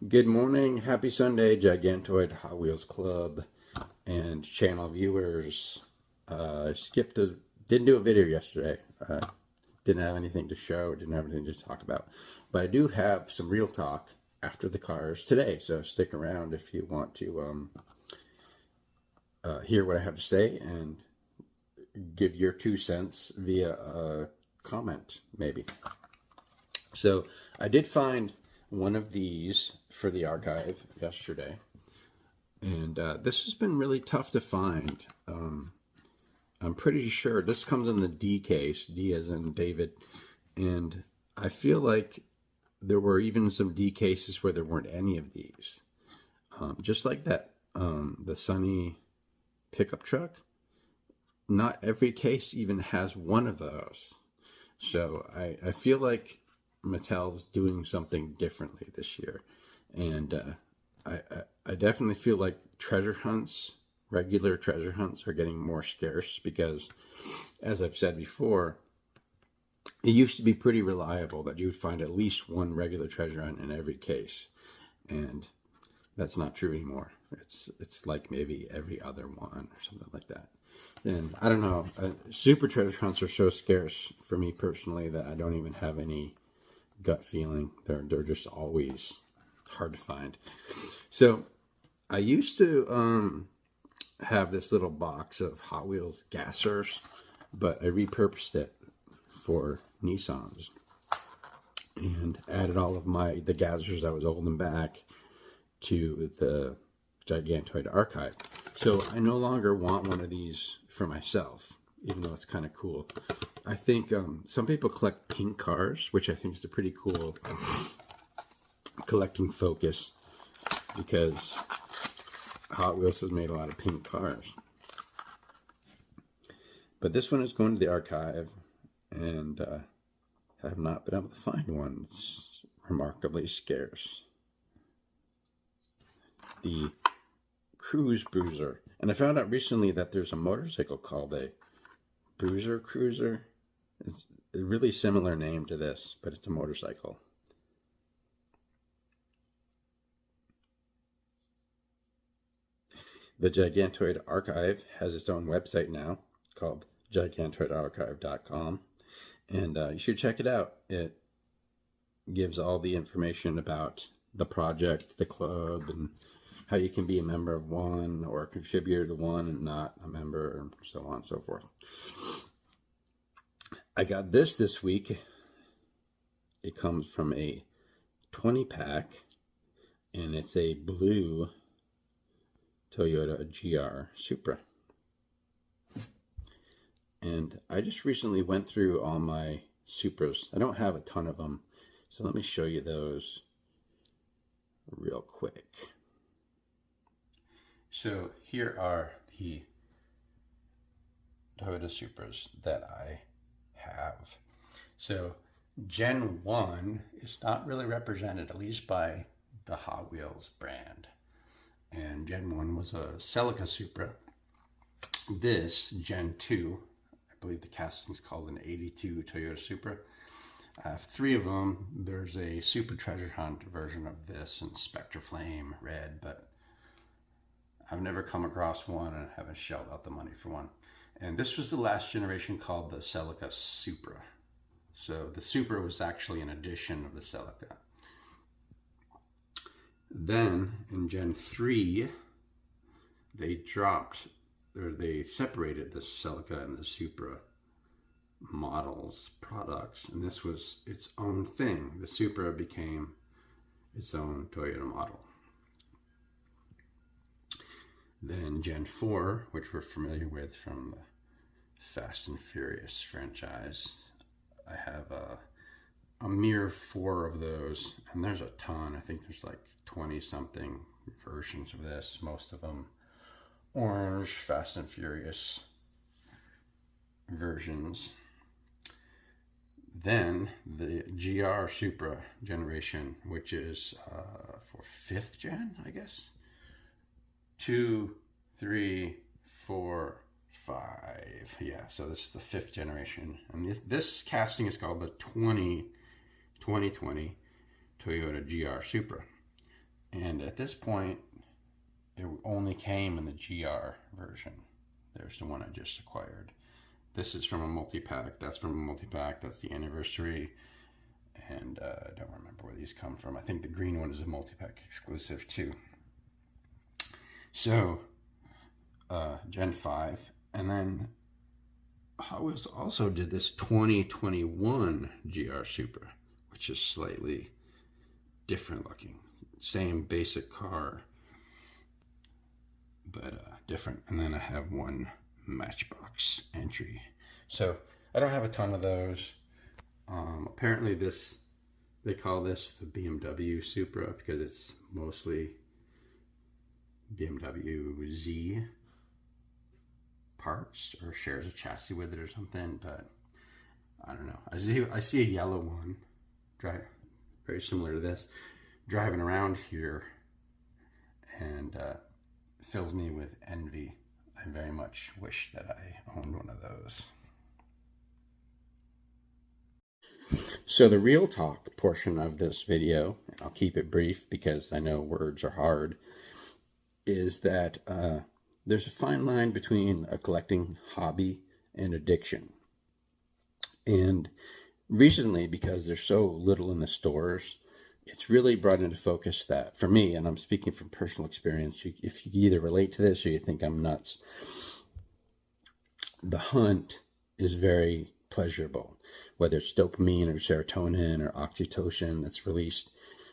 Good morning, happy Sunday, Gigantoid Hot Wheels Club and channel viewers. Didn't do a video yesterday. Didn't have anything to show, didn't have anything to talk about. But I do have some real talk after the cars today, so stick around if you want to hear what I have to say and give your 2 cents via a comment, maybe. So I did find one of these for the archive yesterday, and this has been really tough to find. I'm pretty sure this comes in the D case, D as in David, and I feel like there were even some D cases where there weren't any of these. Just like that, the Sunny pickup truck, not every case even has one of those. So I feel like Mattel's doing something differently this year, and I definitely feel like regular treasure hunts are getting more scarce because, as I've said before, it used to be pretty reliable that you would find at least one regular treasure hunt in every case, and that's not true anymore. It's like maybe every other one or something like that. And I don't know, super treasure hunts are so scarce for me personally that I don't even have any gut feeling. They're just always hard to find. So I used to have this little box of Hot Wheels gassers, but I repurposed it for Nissans and added all of the gassers I was holding back to the Gigantoid archive. So I no longer want one of these for myself, even though it's kind of cool. I think some people collect pink cars, which I think is a pretty cool collecting focus because Hot Wheels has made a lot of pink cars. But this one is going to the archive, and I have not been able to find one. It's remarkably scarce. The Bruiser. And I found out recently that there's a motorcycle called a Bruiser Cruiser. It's a really similar name to this, but it's a motorcycle. The Gigantoid Archive has its own website now called gigantoidarchive.com, and you should check it out. It gives all the information about the project, the club, and how you can be a member of one or a contributor to one and not a member, and so on and so forth. I got this week. It comes from a 20-pack, and it's a blue Toyota GR Supra. And I just recently went through all my Supras. I don't have a ton of them, so let me show you those real quick. So here are the Toyota Supras that I have. So Gen 1 is not really represented, at least by the Hot Wheels brand. And Gen 1 was a Celica Supra. This, Gen 2, I believe the casting is called an 82 Toyota Supra. I have 3 of them. There's a Super Treasure Hunt version of this in Spectre Flame Red, but I've never come across one and haven't shelled out the money for one. And this was the last generation called the Celica Supra. So the Supra was actually an edition of the Celica. Then in Gen 3, they separated the Celica and the Supra products, and this was its own thing. The Supra became its own Toyota model. Then Gen 4, which we're familiar with from the Fast and Furious franchise, I have a mere 4 of those, and there's a ton. I think there's like 20-something versions of this, most of them orange Fast and Furious versions. Then the GR Supra generation, which is for 5th gen, I guess. 2, 3, 4, 5. Yeah, so this is the 5th generation. And this casting is called the 2020 Toyota GR Supra. And at this point, it only came in the GR version. There's the one I just acquired. This is from a multi-pack. That's from a multi-pack. That's the anniversary. And I don't remember where these come from. I think the green one is a multi-pack exclusive too. So, Gen 5. And then Hot Wheels also did this 2021 GR Supra, which is slightly different looking. Same basic car, but different. And then I have one Matchbox entry. So I don't have a ton of those. Apparently they call this the BMW Supra because it's mostly BMW Z parts or shares a chassis with it or something, but I don't know. I see a yellow one, very similar to this, driving around here, and fills me with envy. I very much wish that I owned one of those. So the real talk portion of this video, and I'll keep it brief because I know words are hard, is that there's a fine line between a collecting hobby and addiction. And recently, because there's so little in the stores, it's really brought into focus that, for me, and I'm speaking from personal experience, if you either relate to this or you think I'm nuts, the hunt is very pleasurable. Whether it's dopamine or serotonin or oxytocin that's released,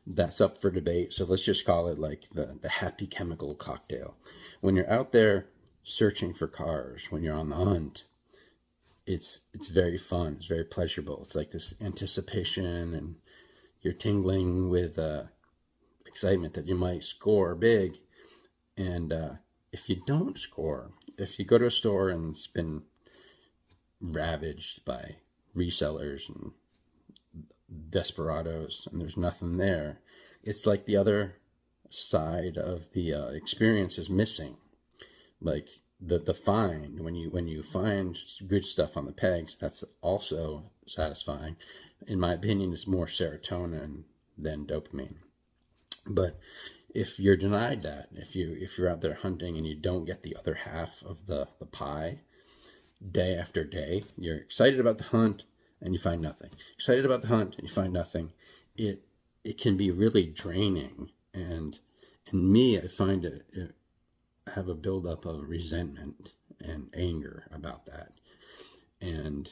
that's up for debate. So let's just call it like the happy chemical cocktail. When you're out there searching for cars, when you're on the hunt, it's very fun. It's very pleasurable. It's like this anticipation, and you're tingling with excitement that you might score big. And if you don't score, if you go to a store and it's been ravaged by resellers and desperados and there's nothing there, it's like the other side of the experience is missing. Like the find, when you find good stuff on the pegs, that's also satisfying. In my opinion, it's more serotonin than dopamine. But if you're denied that, if you're out there hunting and you don't get the other half of the pie, day after day, you're excited about the hunt and you find nothing. Excited about the hunt and you find nothing. It can be really draining. And in me, I find it have a buildup of resentment and anger about that. And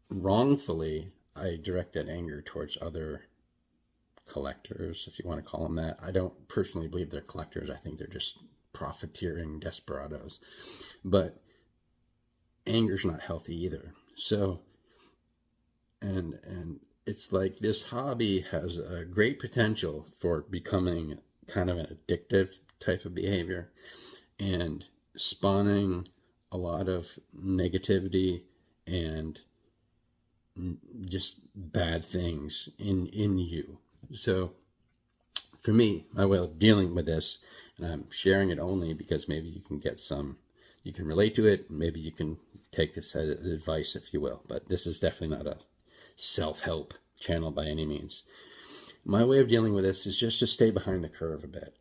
wrongfully, I direct that anger towards other collectors, if you want to call them that. I don't personally believe they're collectors. I think they're just profiteering desperados. But anger's not healthy either. So, and it's like this hobby has a great potential for becoming kind of an addictive type of behavior and spawning a lot of negativity and just bad things in you. So for me, my way of dealing with this, and I'm sharing it only because maybe you can get some, you can relate to it, maybe you can take this as advice, if you will, but this is definitely not a self-help channel by any means. My way of dealing with this is just to stay behind the curve a bit,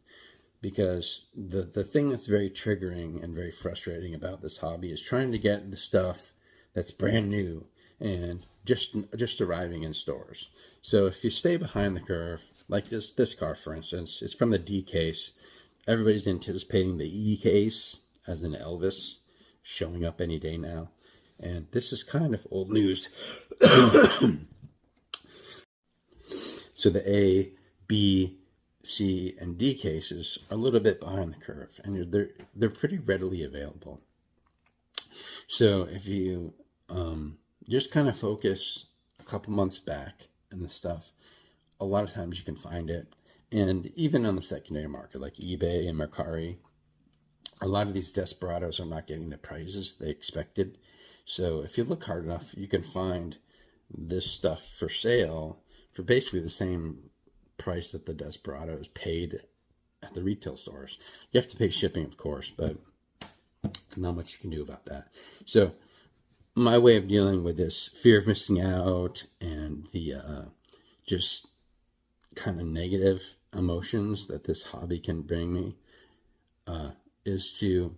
because the thing that's very triggering and very frustrating about this hobby is trying to get the stuff that's brand new and just arriving in stores. So if you stay behind the curve, like this car, for instance, it's from the Diecast. Everybody's anticipating the E-case, as in Elvis, showing up any day now. And this is kind of old news. So the A, B, C, and D cases are a little bit behind the curve, and they're pretty readily available. So if you just kind of focus a couple months back in the stuff, a lot of times you can find it. And even on the secondary market, like eBay and Mercari, a lot of these desperados are not getting the prices they expected. So if you look hard enough, you can find this stuff for sale for basically the same price that the desperados paid at the retail stores. You have to pay shipping, of course, but not much you can do about that. So my way of dealing with this fear of missing out and the just kind of negative emotions that this hobby can bring me is to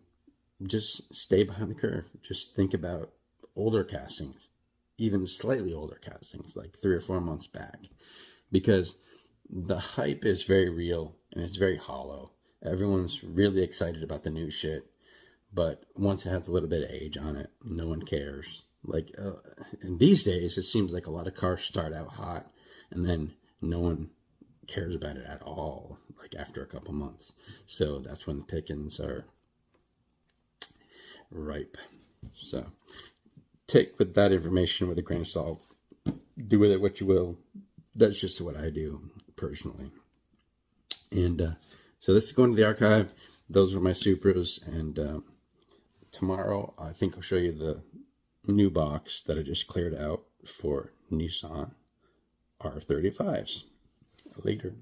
just stay behind the curve. Just think about older castings, even slightly older castings, like 3 or 4 months back, because the hype is very real and it's very hollow. Everyone's really excited about the new shit, but once it has a little bit of age on it, no one cares. Like, and these days, it seems like a lot of cars start out hot and then no one cares about it at all, like after a couple months. So that's when the pickings are ripe. So take with that information with a grain of salt. Do with it what you will. That's just what I do personally. And so this is going to the archive. Those are my Supras. And tomorrow, I think I'll show you the new box that I just cleared out for Nissan R35s. Later.